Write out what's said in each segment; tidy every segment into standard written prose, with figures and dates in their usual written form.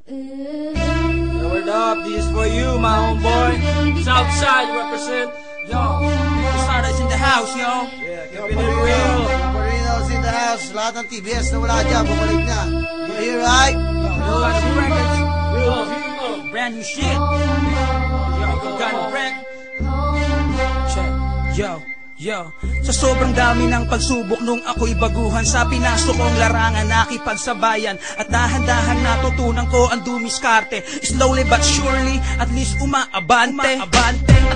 Yo, word up, this is for you, my homeboy. Southside, you represent. Yo, Stardust in the house, yo. Yeah, keeping it real. Marino's in the house. Lahat ng TBS na wala dyan, bumalik na. You hear, right? Yo, new records. Real people, brand new shit. Yo, you got a wreck. Check. Yo, sa sobrang dami ng pagsubok nung ako'y baguhan, sa pinasok kong larangan nakipagsabayan, at dahan-dahan natutunan ko ang dumiskarte. Slowly but surely, at least umaabante. At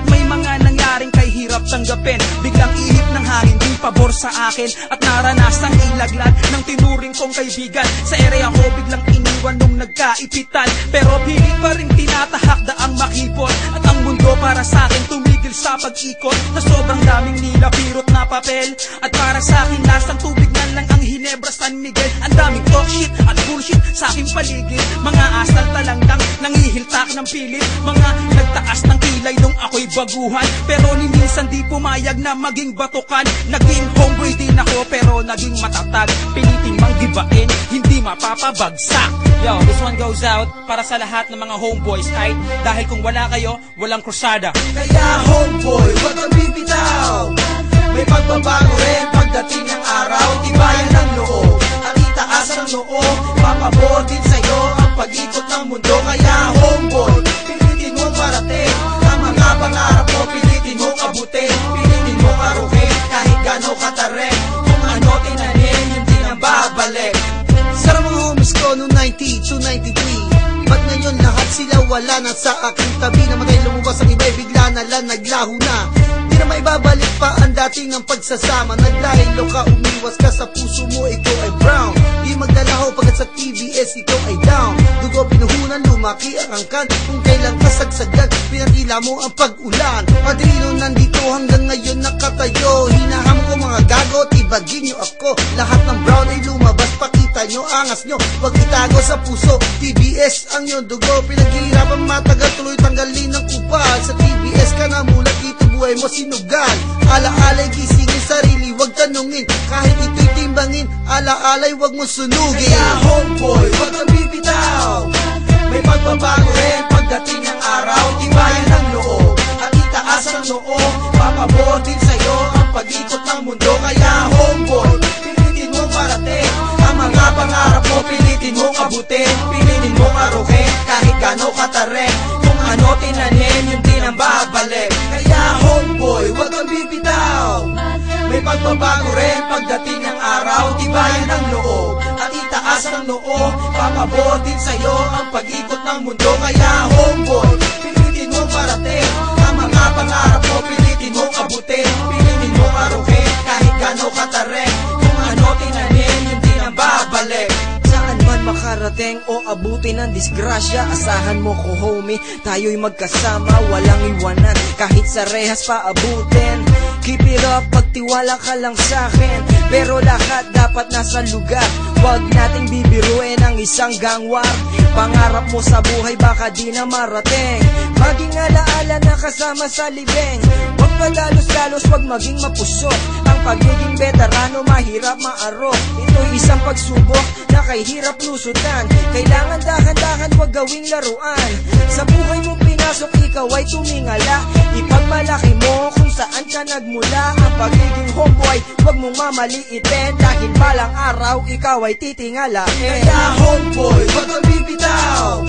may mga nangyaring kay hirap tanggapin, biglang ihip ng hangin di pabor sa akin, at naranasang ilaglag ng tinuring kong kaibigan. Sa area ko biglang iniwan nung nagkaipitan, pero pilit pa rin tinatahak daang makipot, at ang mundo para sa akin tumigil sa pag-ikot. Na sobrang daming nilapirot na papel, at para sa akin lasang tubig na lang ang Hinebra San Miguel. Ang daming talk shit at bullshit sa aking paligid, mga asal talangdang nangihiltak ng pilit, mga nagtaas ng kilay nung ako'y baguhan, pero ni minsan di pumayag na maging batukan. Naging homeboy din ako pero naging matatag, piliting manggibain, hindi mapapabagsak. Yo, this one goes out para sa lahat ng mga homeboys, ay dahil kung wala kayo, walang krusada. Kaya homeboy, wag kang bibitaw. May pagbabago rin pagdating ng araw. Tibayan ng loob at itaas ang noo, papabor din sa'yo ang pag-ikot ng mundo. Kaya homeboy, pilitin mong parating ang mga pangarap mo, pilitin mong abutin, pilitin mong aruhin kahit gano'ng katarik. Kung ano tinanim, yun din ang babalik. Sarap mga homies ko noong 90 to 93, ba't ngayon lahat sila wala na sa aking tabi? Namatay lumabas ang iba'y bigla na lang naglaho na. Di na maibabalik pa ang dating ang pagsasama. Naglahilo ka, umiwas ka sa puso mo, ikaw ay brown. Di magdalaho pagkat sa TBS ikaw ay down. Dugo pinuhunan, lumaki ang angkan, kung kailan kasagsagan, pinatila mo ang pag-ulan. Padrino nandito hanggang ngayon nakatayo, hinaham ko mga gago, tibagin nyo ako. Lahat ng brown ay lumabas, pakita nyo, angas nyo, wag itago sa puso. TBS ang iyong dugo, pinaghihirapan matagal, tuloy tanggalin ng kupal. Sa TBS ka na mula, dito buhay mo sinugal. Alaalay gisingin sarili, wag tanungin, kahit ito'y timbangin. Alaalay wag mo sunugin. Kaya homeboy, wag kang bibitaw. May pagbabago rin pagdating ng araw. Tibayan ng loob at itaas ang noo, papabor din sa'yo ang pag-ikot ng mundo. Kaya homeboy, pilitin mong parating ang mga pangarap mo, pilitin mong abutin, pilitin mong aruhin kahit gano'ng katarik. Kung ano tinanim, yun din ang babalik. Kaya homeboy, wag kang bibitaw. May pagbabago rin pagdating ng araw. Tibayan ng loob at itaas ang noo, papabor din sa'yo ang pag-ikot ng mundo. Kaya homeboy, pilitin mong parating ang mga pangarap mo, pilitin mong abutin, pilitin mong aruhin kahit gano'ng katarik. Kung ano tinanim, yun din ang babalik. Saan man makarating o abutin ng disgrasya, asahan mo ko homie, tayo'y magkasama, walang iwanan kahit sa rehas pa abutin. Keep it up, pagtiwala ka lang sa'kin, pero lahat dapat nasa lugar. Huwag nating bibiruin ang isang gangwar. Pangarap mo sa buhay baka di na marating, maging alaala na kasama sa libing. Huwag padalos-dalos, huwag maging mapusok. Ang pagiging veterano mahirap maarok. Ito'y isang pagsubok na kay hirap lusutan. Kailangan dahan-dahan, huwag gawing laruan. Sa buhay mo pinasok, ikaw ay tumingala. Ipagmalaki mo kung saan ka nagmula. Ang pagiging homeboy, huwag mong mamaliitin, dahil balang araw ikaw ay titingalain. Kaya homeboy, huwag kang bibitaw.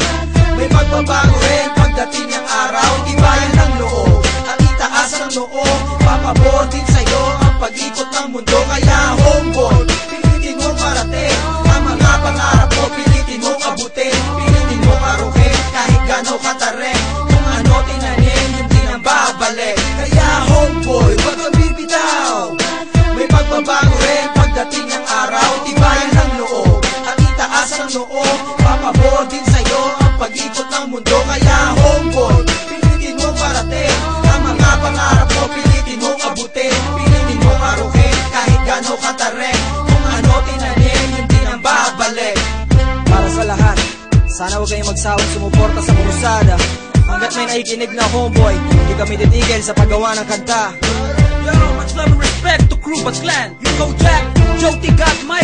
May pagbabago rin pagdating ng araw. Tibayan ng loob at itaas ang noo, papabor din sa'yo ang pag-ikot ng mundo. Kaya homeboy, pilitin mong parating ang mga pangarap mo, pilitin mong abutin, pilitin mong aruhin kahit gano'ng katarik. Kung ano tinanim, yun din ang babalik. Kaya homeboy, wag kang bibitaw. May pagbabago rin pagdating ng araw. Tibayan ng loob at itaas ang noo, papabor din sa'yo ang pag-ikot ng mundo. Kaya homeboy, pilitin mong parating ang mga pangarap mo, pilitin mong abutin, pilitin mong aruhin kahit gano'ng katarik. Kung ano tinanim, yun din ang babalik. Para sa lahat, sana huwag kayong magsawang sumuporta sa krusada. Hanggat may naikinig na homeboy, hindi kami titigil sa paggawa ng kanta. Yo, much love and respect to crew but clan. You go Jack, Joe T got my